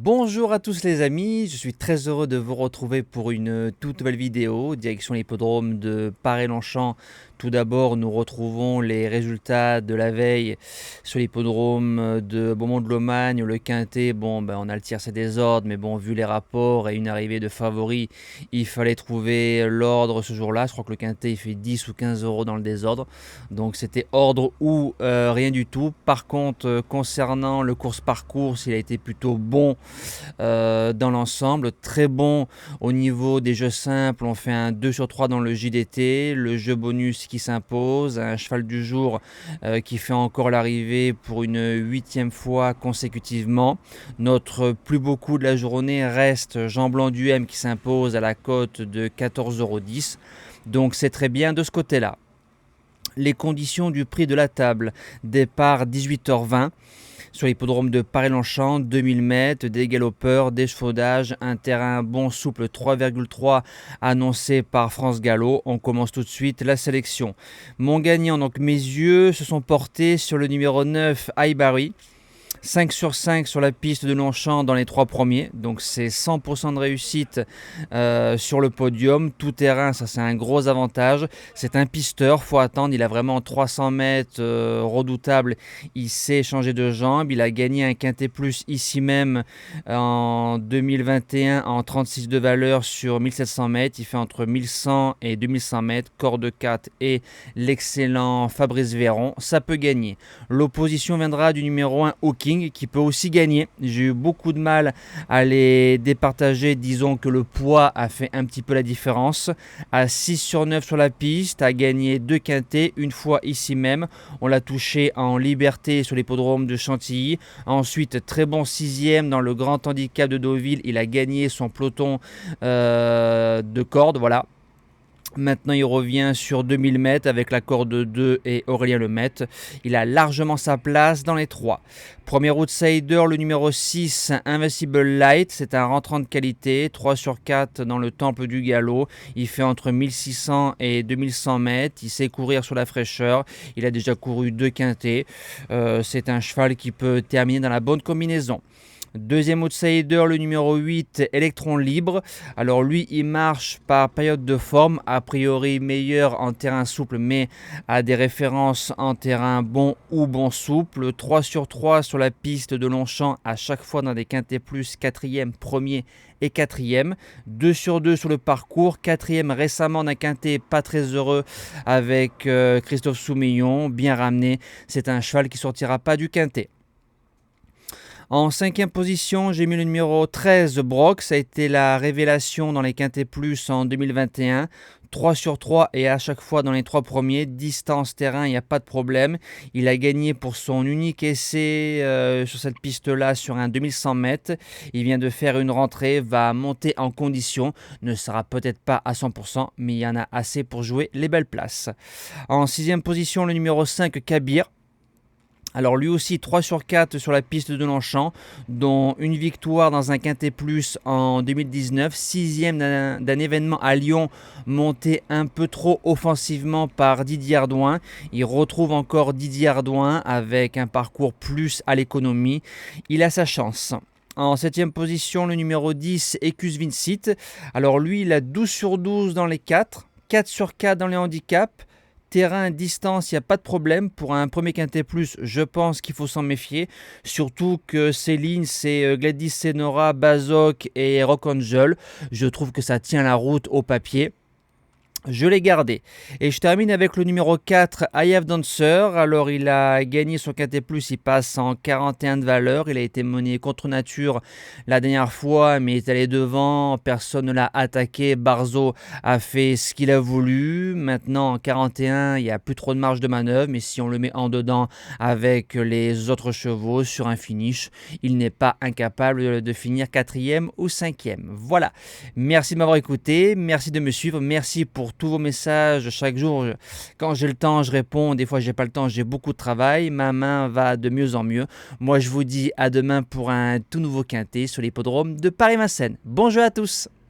Bonjour à tous les amis, je suis très heureux de vous retrouver pour une toute nouvelle vidéo, direction l'hippodrome de Paray-Longchamp. Tout d'abord, nous retrouvons les résultats de la veille sur l'hippodrome de Beaumont-de-Lomagne, le Quintet. On a le tiercé des ordres, mais vu les rapports et une arrivée de favoris, il fallait trouver l'ordre ce jour-là. Je crois que le Quintet il fait 10 ou 15 euros dans le désordre, donc c'était ordre ou rien du tout. Par contre, concernant le course-parcours, il a été plutôt bon dans l'ensemble, très bon au niveau des jeux simples. On fait un 2 sur 3 dans le JDT, le jeu bonus qui s'impose, un cheval du jour qui fait encore l'arrivée pour une 8e fois consécutivement. Notre plus beau coup de la journée reste Jean Blanc du M qui s'impose à la cote de 14,10 €. Donc c'est très bien de ce côté-là. Les conditions du prix de la table: départ 18h20 sur l'hippodrome de Paray-Longchamp, 2000 mètres, des galopeurs, des chevaudages, un terrain bon souple 3,3 annoncé par France Gallo. On commence tout de suite la sélection. Mon gagnant, donc mes yeux se sont portés sur le numéro 9, Aibari. 5 sur 5 sur la piste de Longchamp dans les 3 premiers, donc c'est 100% de réussite sur le podium, tout terrain, ça c'est un gros avantage. C'est un pisteur, faut attendre, il a vraiment 300 mètres redoutable, il sait changer de jambe, il a gagné un Quintet Plus ici même en 2021 en 36 de valeur sur 1700 mètres, il fait entre 1100 et 2100 mètres, corde 4 et l'excellent Fabrice Véron, ça peut gagner. L'opposition viendra du numéro 1 Hawking qui peut aussi gagner. J'ai eu beaucoup de mal à les départager, disons que le poids a fait un petit peu la différence. À 6 sur 9 sur la piste, a gagné 2 quintets, une fois ici même. On l'a touché en liberté sur l'hippodrome de Chantilly. Ensuite, très bon 6e dans le grand handicap de Deauville. Il a gagné son peloton de corde, voilà. Maintenant, il revient sur 2000 mètres avec la corde 2 et Aurélien Lemaitre. Il a largement sa place dans les 3. Premier outsider, le numéro 6, Invincible Light. C'est un rentrant de qualité, 3 sur 4 dans le temple du galop. Il fait entre 1600 et 2100 mètres. Il sait courir sur la fraîcheur. Il a déjà couru 2 quintets. C'est un cheval qui peut terminer dans la bonne combinaison. Deuxième outsider, le numéro 8, Electron Libre. Alors lui, il marche par période de forme, a priori meilleur en terrain souple, mais a des références en terrain bon ou bon souple. 3 sur 3 sur la piste de Longchamp, à chaque fois dans des quintets plus, 4e, 1er et 4e. 2 sur 2 sur le parcours, 4e récemment d'un quintet pas très heureux avec Christophe Soumillon, bien ramené. C'est un cheval qui sortira pas du quintet. En 5e position, j'ai mis le numéro 13, Brock. Ça a été la révélation dans les Quintets Plus en 2021. 3 sur 3 et à chaque fois dans les 3 premiers. Distance terrain, il n'y a pas de problème. Il a gagné pour son unique essai sur cette piste-là sur un 2100 mètres. Il vient de faire une rentrée, va monter en condition. Ne sera peut-être pas à 100%, mais il y en a assez pour jouer les belles places. En 6e position, le numéro 5, Kabir. Alors lui aussi 3 sur 4 sur la piste de Longchamp, dont une victoire dans un Quintet Plus en 2019, 6e d'un événement à Lyon, monté un peu trop offensivement par Didier Ardouin. Il retrouve encore Didier Ardouin avec un parcours plus à l'économie. Il a sa chance. En 7e position, le numéro 10, Ecus Vincit. Alors lui, il a 12 sur 12 dans les 4, 4 sur 4 dans les handicaps. Terrain, distance, il n'y a pas de problème. Pour un premier Quintet Plus, je pense qu'il faut s'en méfier. Surtout que ces lignes, c'est Gladys Senora, Bazoc et Rock Angel. Je trouve que ça tient la route au papier. Je l'ai gardé. Et je termine avec le numéro 4, I Have Dancer. Alors, il a gagné son Quintet Plus, il passe en 41 de valeur. Il a été mené contre nature la dernière fois, mais il est allé devant. Personne ne l'a attaqué. Barzo a fait ce qu'il a voulu. Maintenant, en 41, il n'y a plus trop de marge de manœuvre. Mais si on le met en dedans avec les autres chevaux sur un finish, il n'est pas incapable de finir 4e ou 5e. Voilà. Merci de m'avoir écouté. Merci de me suivre. Merci pour tous vos messages chaque jour. Quand j'ai le temps, je réponds. Des fois, j'ai pas le temps, j'ai beaucoup de travail. Ma main va de mieux en mieux. Moi, je vous dis à demain pour un tout nouveau quintet sur l'hippodrome de Paris-Vincennes. Bon jeu à tous!